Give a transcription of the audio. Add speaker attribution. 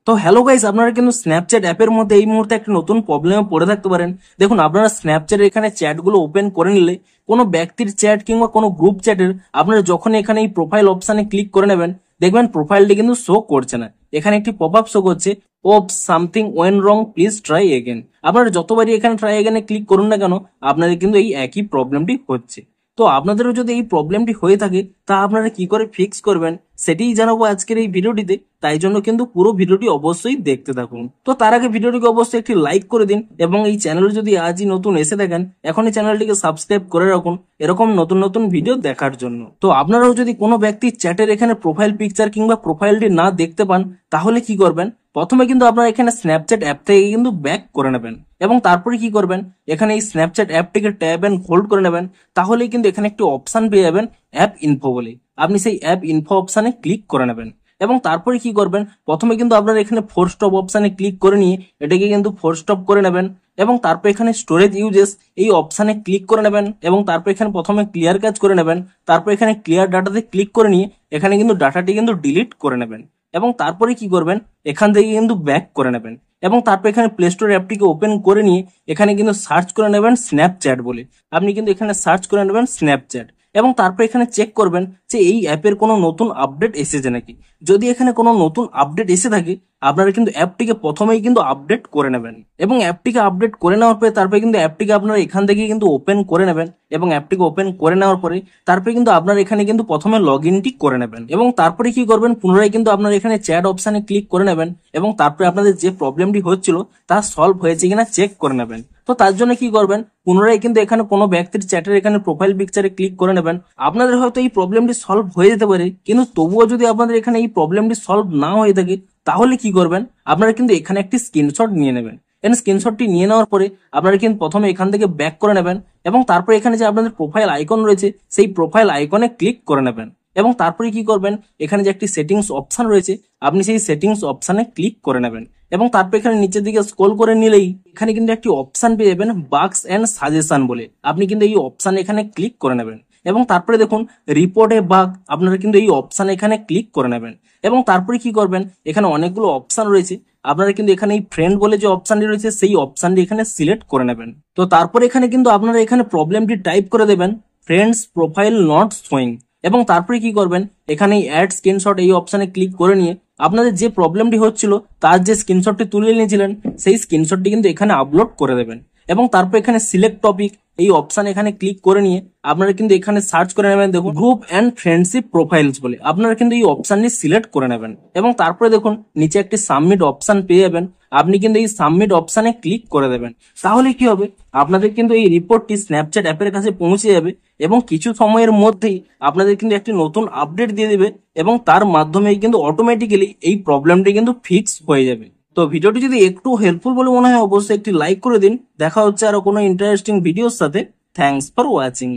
Speaker 1: তো hello guys, আপনারা কিন্তু স্ন্যাপচ্যাট অ্যাপের মধ্যে এই মুহূর্তে একটা নতুন প্রবলেমে পড়ে থাকতে পারেন। দেখুন, আপনারা স্ন্যাপচ্যাটের এখানে চ্যাটগুলো ওপেন করে নিলে কোনো ব্যক্তির চ্যাট কিংবা কোনো গ্রুপ চ্যাটের আপনারা যখন এখানে এই প্রোফাইল অপশানে ক্লিক করে নেবেন, দেখবেন প্রোফাইলটি কিন্তু শো করছে না। এখানে একটি পপ আপ শো করছে, ওপ something when wrong, please try again. আপনারা যতবারই এখানে ট্রাই এগেনে ক্লিক করুন না কেন, আপনাদের কিন্তু এই একই প্রবলেমটি হচ্ছে। তো আপনাদেরও যদি এই প্রবলেমটি হয়ে থাকে, তা আপনারা কি করে ফিক্স করবেন সেটিই জানাবো আজকের এই ভিডিওটিতে। তাই জন্য কিন্তু পুরো ভিডিওটি অবশ্যই দেখতে থাকুন। তো তার আগে ভিডিওটিকে অবশ্যই একটি লাইক করে দিন এবং এই চ্যানেলে যদি আজই নতুন এসে থাকেন, এখনই চ্যানেলটিকে সাবস্ক্রাইব করে রাখুন এরকম নতুন নতুন ভিডিও দেখার জন্য। তো আপনারাও যদি কোনো ব্যক্তির চ্যাটের এখানে প্রোফাইল পিকচার কিংবা প্রোফাইলটি না দেখতে পান, তাহলে কি করবেন? প্রথমে কিন্তু আপনারা এখানে স্ন্যাপচ্যাট অ্যাপ থেকে কিন্তু ব্যাক করে নেবেন এবং তারপরে কি করবেন, এখানে এই স্ন্যাপচ্যাট অ্যাপটিকে ট্যাব এন্ড হোল্ড করে নেবেন। তাহলেই কিন্তু এখানে একটি অপশন পেয়ে যাবেন অ্যাপ ইনফো বলে। আপনি সেই অ্যাপ ইনফো অপশানে ক্লিক করে নেবেন এবং তারপরে কি করবেন, প্রথমে কিন্তু আপনারা এখানে ফোর স্টপ অপশানে ক্লিক করে নিয়ে এটাকে কিন্তু ফোর স্টপ করে নেবেন এবং তারপর এখানে স্টোরেজ ইউজেস এই অপশানে ক্লিক করে নেবেন এবং তারপর এখানে প্রথমে ক্লিয়ার কাজ করে নেবেন। তারপর এখানে ক্লিয়ার ডাটাতে ক্লিক করে নিয়ে এখানে কিন্তু ডাটাটি কিন্তু ডিলিট করে নেবেন এবং তারপরে কি করবেন, এখান থেকে কিন্তু ব্যাক করে নেবেন এবং তারপর এখানে প্লে স্টোর অ্যাপটিকে ওপেন করে নিয়ে এখানে কিন্তু সার্চ করে নেবেন স্ন্যাপচ্যাট বলে। আপনি কিন্তু এখানে সার্চ করে নেবেন স্ন্যাপচ্যাট এবং তারপর এখানে চেক করবেন যে এই অ্যাপের কোনো নতুন আপডেট এসেছে নাকি। যদি এখানে কোনো নতুন আপডেট এসে থাকে, আপনারা কিন্তু অ্যাপটিকে প্রথমেই কিন্তু আপডেট করে নেবেন এবং অ্যাপটিকে আপডেট করে নেওয়ার পরে তারপরে কিন্তু অ্যাপটিকে আপনারা এখান থেকে কিন্তু ওপেন করে নেবেন এবং অ্যাপটিকে ওপেন করে নেওয়ার পরে তারপরে কিন্তু আপনারা এখানে কিন্তু প্রথমে লগ ইনটি করে নেবেন এবং তারপরে কি করবেন, পুনরায় কিন্তু আপনারা এখানে চ্যাট অপশানে ক্লিক করে নেবেন এবং তারপরে আপনাদের যে প্রবলেমটি হচ্ছিল তা সলভ হয়েছে কিনা চেক করে নেবেন। তো তার জন্য কি করবেন, পুনরায় কিন্তু এখানে কোনো ব্যক্তির চ্যাটের এখানে প্রোফাইল পিকচারে ক্লিক করে নেবেন। আপনাদের হয়তো এই প্রবলেমটি সলভ হয়ে যেতে পারে, কিন্তু তবুও যদি আপনাদের এখানে এই প্রবলেমটি সলভ না হয়ে থাকে, তাহলে কি করবেন, আপনারা কিন্তু এখানে একটি স্ক্রিনশট নিয়ে নেবেন। এখানে স্ক্রিনশটটি নিয়ে নেওয়ার পরে আপনারা কিন্তু প্রথমে এখান থেকে ব্যাক করে নেবেন এবং তারপরে এখানে যে আপনাদের প্রোফাইল আইকন রয়েছে সেই প্রোফাইল আইকনে ক্লিক করে নেবেন এবং তারপরে কি করবেন, এখানে যে একটি সেটিংস অপশন রয়েছে আপনি সেই সেটিংস অপশানে ক্লিক করে নেবেন এবং তারপর এখানে নিচের দিকে স্ক্রল করে নিলেই এখানে কিন্তু একটি অপশন পেয়ে যাবেন বাগস এন্ড সাজেশন বলে। আপনি কিন্তু এই অপশান এখানে ক্লিক করে নেবেন এবং তারপরে দেখুন রিপোর্ট এ বাগ, আপনারা কিন্তু এই অপশান এখানে ক্লিক করে নেবেন এবং তারপরে কি করবেন, এখানে অনেকগুলো অপশন রয়েছে, আপনারা কিন্তু এখানে এই ফ্রেন্ড বলে যে অপশনটি রয়েছে সেই অপশনটি এখানে সিলেক্ট করে নেবেন। তো তারপরে এখানে কিন্তু আপনারা এখানে প্রবলেমটি টাইপ করে দেবেন ফ্রেন্ডস প্রোফাইল নট শোয়িং এবং তারপরে কি করবেন, এখানে অ্যাড স্ক্রিনশট এই অপশানে ক্লিক করে নিয়ে আপনাদের যে প্রবলেমটি হচ্ছিল তার যে স্ক্রিনশটটি তুলে নিয়েছিলেন সেই স্ক্রিনশটটি কিন্তু এখানে আপলোড করে দেবেন এবং তারপর এখানে সিলেক্ট টপিক এই অপশান এখানে ক্লিক করে নিয়ে আপনারা কিন্তু এখানে সার্চ করে নেবেন, দেখুন গ্রুপ এন্ড ফ্রেন্ডশিপ প্রোফাইলস বলে। আপনারা কিন্তু এই অপশানটি সিলেক্ট করে নেবেন এবং তারপরে দেখুন নিচে একটি সাবমিট অপশান পেয়ে যাবেন। আপনি কিন্তু এই সাবমিট অপশানে ক্লিক করে দেবেন। তাহলে কি হবে, আপনাদের কিন্তু এই রিপোর্টটি স্ন্যাপচ্যাট অ্যাপের কাছে পৌঁছে যাবে এবং কিছু সময়ের মধ্যেই আপনাদের কিন্তু একটি নতুন আপডেট দিয়ে দেবে এবং তার মাধ্যমে কিন্তু অটোমেটিক্যালি এই প্রবলেমটি কিন্তু ফিক্স হয়ে যাবে। তো ভিডিওটি যদি একটু হেল্পফুল বলে মনে হয় অবশ্যই একটি লাইক করে দিন। দেখা হচ্ছে আরো কোনো ইন্টারেস্টিং ভিডিওর সাথে। Thanks for watching.